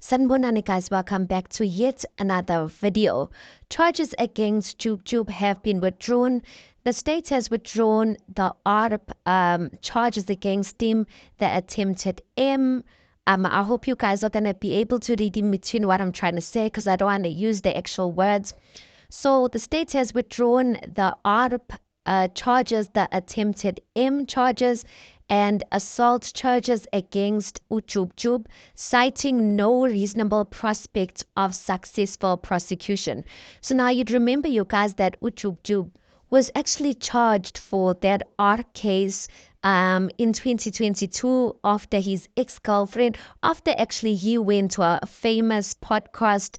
Sanibonani guys, welcome back to yet another video. Charges against Jub Jub have been withdrawn. The state has withdrawn the ARP charges against him, the attempted M. I hope you guys are going to be able to read in between what I'm trying to say because I don't want to use the actual words. So the state has withdrawn the ARP charges, the attempted M charges, and assault charges against Jub Jub, citing no reasonable prospect of successful prosecution. So now you'd remember, you guys, that Jub Jub was actually charged for that art case in 2022 after his ex-girlfriend, after actually he went to a famous podcast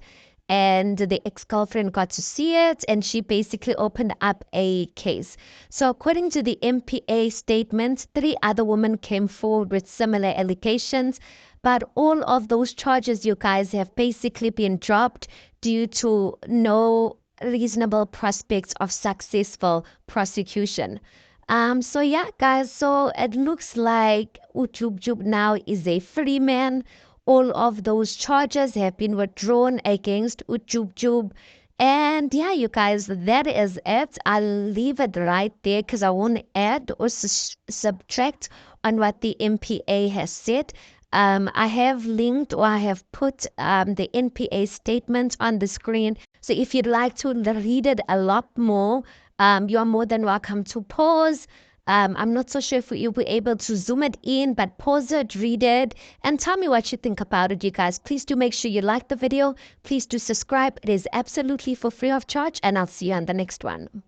and the ex-girlfriend got to see it and she basically opened up a case. So according to the MPA statement, 3 other women came forward with similar allegations, but all of those charges, you guys, have basically been dropped due to no reasonable prospects of successful prosecution. So yeah, guys, so it looks like Jub Jub now is a free man. All of those charges have been withdrawn against Jub Jub. And yeah, you guys, that is it. I'll leave it right there because I won't add or subtract on what the MPA has said. I have linked or I have put the NPA statement on the screen. So if you'd like to read it a lot more, you are more than welcome to pause. I'm not so sure if you'll be able to zoom it in, but pause it, read it, and tell me what you think about it, you guys. Please do make sure you like the video. Please do subscribe. It is absolutely for free of charge, and I'll see you on the next one.